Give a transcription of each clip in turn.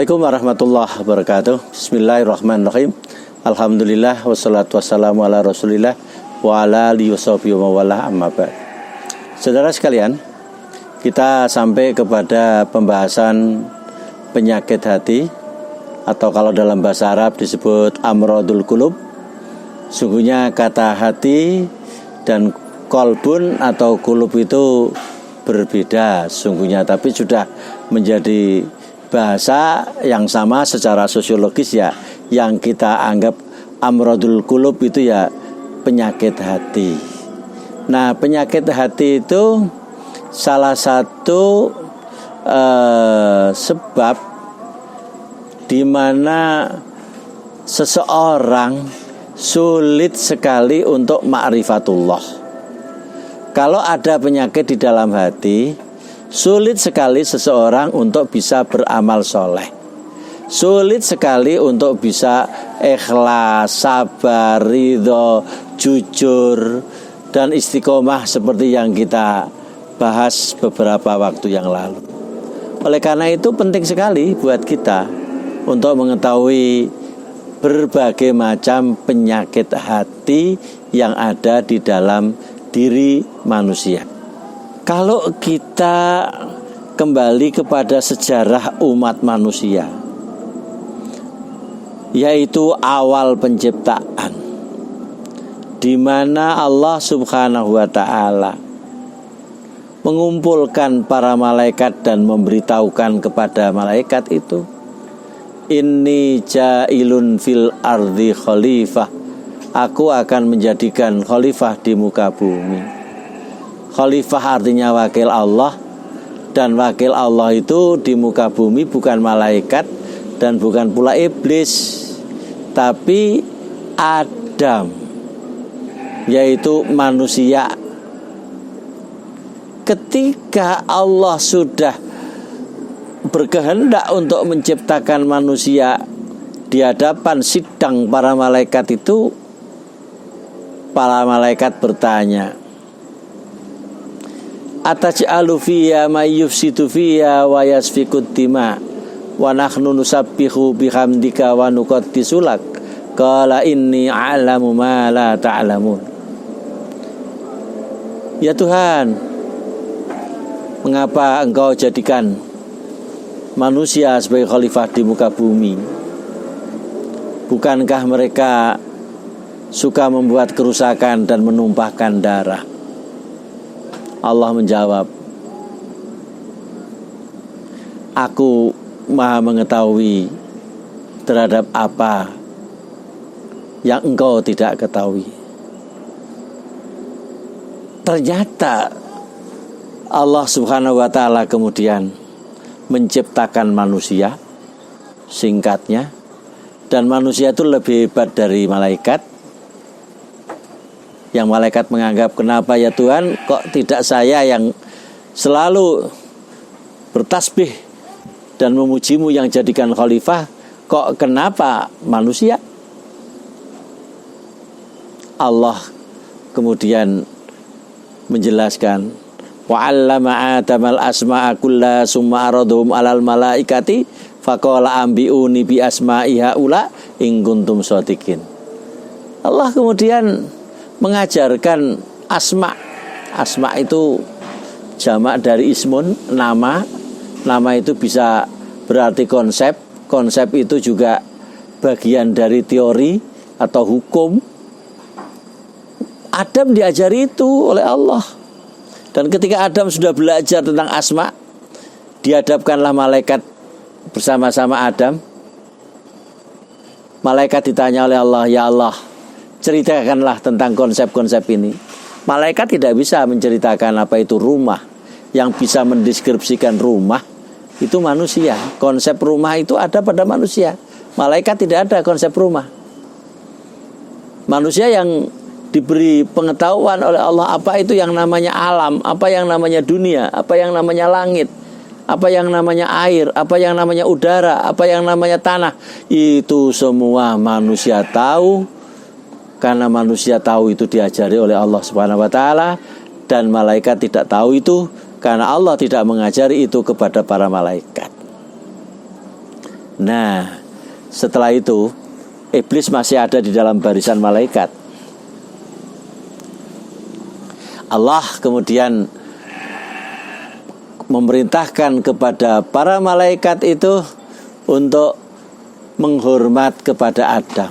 Assalamualaikum warahmatullahi wabarakatuh. Bismillahirrahmanirrahim. Alhamdulillah wassalatu wassalamu ala Rasulillah wa ala alihi washabihi wa wala amma ba'd. Saudara sekalian, kita sampai kepada pembahasan penyakit hati, atau kalau dalam bahasa Arab disebut amradul qulub. Sungguhnya kata hati dan qalbun atau qulub itu berbeda sungguhnya, tapi sudah menjadi bahasa yang sama secara sosiologis ya. Yang kita anggap amradul qulub itu ya penyakit hati. Nah, penyakit hati itu salah satu sebab di mana seseorang sulit sekali untuk ma'rifatullah. Kalau ada penyakit di dalam hati, sulit sekali seseorang untuk bisa beramal soleh. Sulit sekali untuk bisa ikhlas, sabar, ridho, jujur, dan istiqomah seperti yang kita bahas beberapa waktu yang lalu. Oleh karena itu penting sekali buat kita untuk mengetahui berbagai macam penyakit hati yang ada di dalam diri manusia. Kalau kita kembali kepada sejarah umat manusia, yaitu awal penciptaan, di mana Allah Subhanahu wa ta'ala mengumpulkan para malaikat dan memberitahukan kepada malaikat itu, inni ja'ilun fil ardi khalifah, aku akan menjadikan khalifah di muka bumi. Khalifah artinya wakil Allah, dan wakil Allah itu di muka bumi bukan malaikat dan bukan pula iblis, tapi Adam, yaitu manusia. Ketika Allah sudah berkehendak untuk menciptakan manusia, di hadapan sidang para malaikat itu, para malaikat bertanya, ataj'alu fiyya may yufsidu fiyya wa yasfikud dima wa nahnu nusabbihu bihamdika wa nuqaddisu lak qala inni a'lamu ma la ta'lamun. Ya Tuhan, mengapa Engkau jadikan manusia sebagai khalifah di muka bumi? Bukankah mereka suka membuat kerusakan dan menumpahkan darah? Allah menjawab, aku maha mengetahui terhadap apa yang engkau tidak ketahui. Ternyata Allah Subhanahu wa ta'ala kemudian menciptakan manusia, singkatnya, dan manusia itu lebih hebat dari malaikat. Yang malaikat menganggap, kenapa ya Tuhan, kok tidak saya yang selalu bertasbih dan memujimu yang jadikan khalifah, kok kenapa manusia? Allah kemudian menjelaskan, wa 'allama Adamal asma'a kullaha summa aradhum 'alal malaikati faqala ambi'uni bi asma'i haula in kuntum shadiqin. Allah kemudian mengajarkan asma. Asma itu jamak dari ismun, nama. Nama itu bisa berarti konsep. Konsep itu juga bagian dari teori atau hukum. Adam diajari itu oleh Allah. Dan ketika Adam sudah belajar tentang asma, dihadapkanlah malaikat bersama-sama Adam. Malaikat ditanya oleh Allah, ya Allah, ceritakanlah tentang konsep-konsep ini. Malaikat tidak bisa menceritakan apa itu rumah. Yang bisa mendeskripsikan rumah itu manusia. Konsep rumah itu ada pada manusia. Malaikat tidak ada konsep rumah. Manusia yang diberi pengetahuan oleh Allah apa itu yang namanya alam, apa yang namanya dunia, apa yang namanya langit, apa yang namanya air, apa yang namanya udara, apa yang namanya tanah. Itu semua manusia tahu. Karena manusia tahu itu diajari oleh Allah Subhanahu wa ta'ala, dan malaikat tidak tahu itu karena Allah tidak mengajari itu kepada para malaikat. Nah, setelah itu iblis masih ada di dalam barisan malaikat. Allah kemudian memerintahkan kepada para malaikat itu untuk menghormat kepada Adam.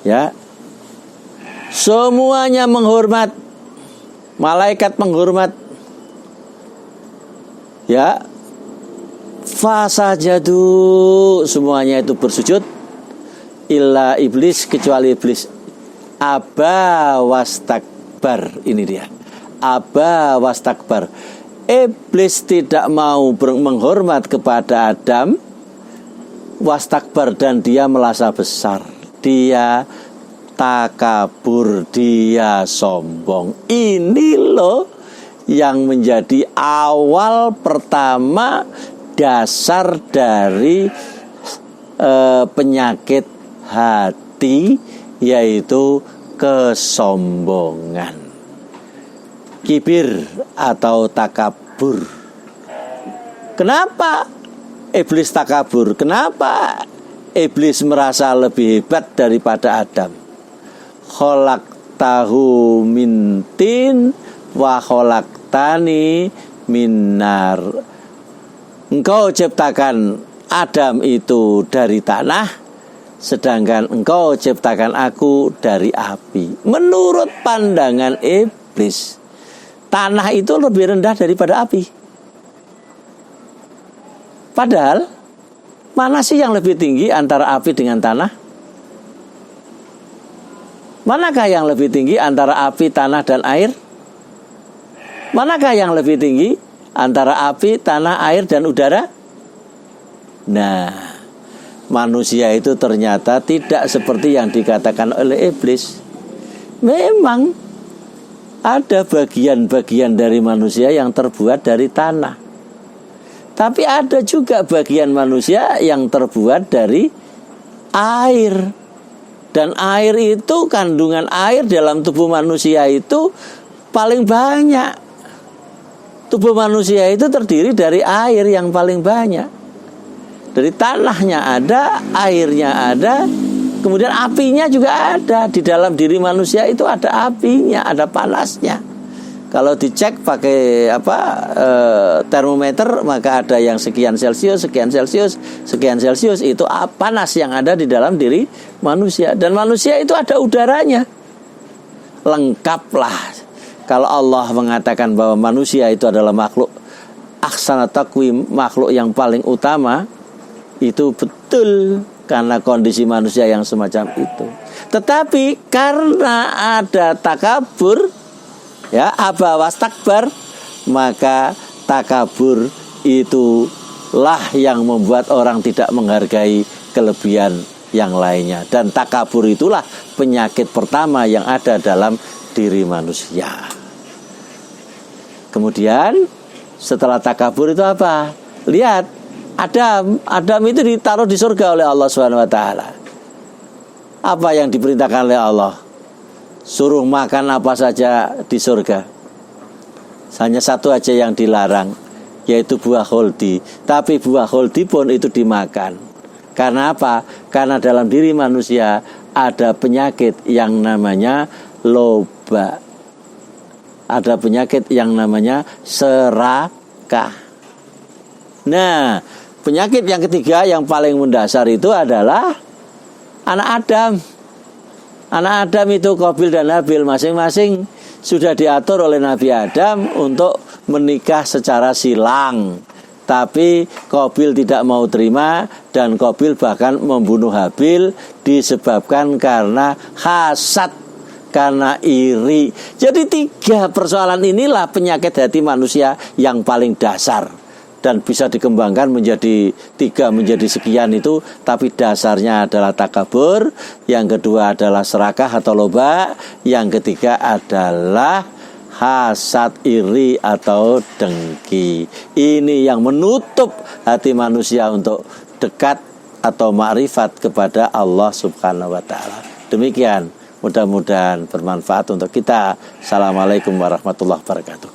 Ya. Semuanya menghormat. Malaikat menghormat. Ya. Fasajadu, semuanya itu bersujud, illa iblis, kecuali iblis. Aba wastakbar, ini dia. Aba wastakbar. Iblis tidak mau menghormat kepada Adam. Wastakbar, dan dia merasa besar. Dia takabur, dia sombong. Ini loh yang menjadi awal pertama dasar dari penyakit hati, yaitu kesombongan, kibir atau takabur. Kenapa iblis takabur? Kenapa iblis merasa lebih hebat daripada Adam? Khalaqtahu min tin wa khalaqtani min nar. Engkau ciptakan Adam itu dari tanah, sedangkan engkau ciptakan aku dari api. Menurut pandangan iblis, tanah itu lebih rendah daripada api. Padahal, mana sih yang lebih tinggi antara api dengan tanah? Manakah yang lebih tinggi antara api, tanah, dan air? Manakah yang lebih tinggi antara api, tanah, air, dan udara? Nah, manusia itu ternyata tidak seperti yang dikatakan oleh iblis. Memang ada bagian-bagian dari manusia yang terbuat dari tanah, tapi ada juga bagian manusia yang terbuat dari air. Dan air itu, kandungan air dalam tubuh manusia itu paling banyak. Tubuh manusia itu terdiri dari air yang paling banyak. Dari tanahnya ada, airnya ada, kemudian apinya juga ada. Di dalam diri manusia itu ada apinya, ada panasnya. Kalau dicek pakai termometer, maka ada yang sekian Celcius, sekian Celcius, sekian Celcius. Itu panas yang ada di dalam diri manusia. Dan manusia itu ada udaranya. Lengkaplah. Kalau Allah mengatakan bahwa manusia itu adalah makhluk ahsana taqwim, makhluk yang paling utama, itu betul karena kondisi manusia yang semacam itu. Tetapi karena ada takabur, ya, aba wastakbar, maka takabur itulah yang membuat orang tidak menghargai kelebihan yang lainnya. Dan takabur itulah penyakit pertama yang ada dalam diri manusia. Kemudian setelah takabur itu apa? Lihat, Adam itu ditaruh di surga oleh Allah SWT. Apa yang diperintahkan oleh Allah? Suruh makan apa saja di surga. Hanya satu aja yang dilarang, yaitu buah kholdi. Tapi buah kholdi pun itu dimakan. Karena apa? Karena dalam diri manusia ada penyakit yang namanya loba. Ada penyakit yang namanya serakah. Nah, penyakit yang ketiga yang paling mendasar itu adalah anak Adam. Anak Adam itu Qabil dan Habil, masing-masing sudah diatur oleh Nabi Adam untuk menikah secara silang. Tapi Qabil tidak mau terima, dan Qabil bahkan membunuh Habil disebabkan karena hasad, karena iri. Jadi 3 persoalan inilah penyakit hati manusia yang paling dasar, dan bisa dikembangkan menjadi 3, menjadi sekian itu. Tapi dasarnya adalah takabur, yang kedua adalah serakah atau loba, yang ketiga adalah hasad, iri atau dengki. Ini yang menutup hati manusia untuk dekat atau ma'rifat kepada Allah Subhanahu wa ta'ala. Demikian, mudah-mudahan bermanfaat untuk kita. Assalamualaikum warahmatullahi wabarakatuh.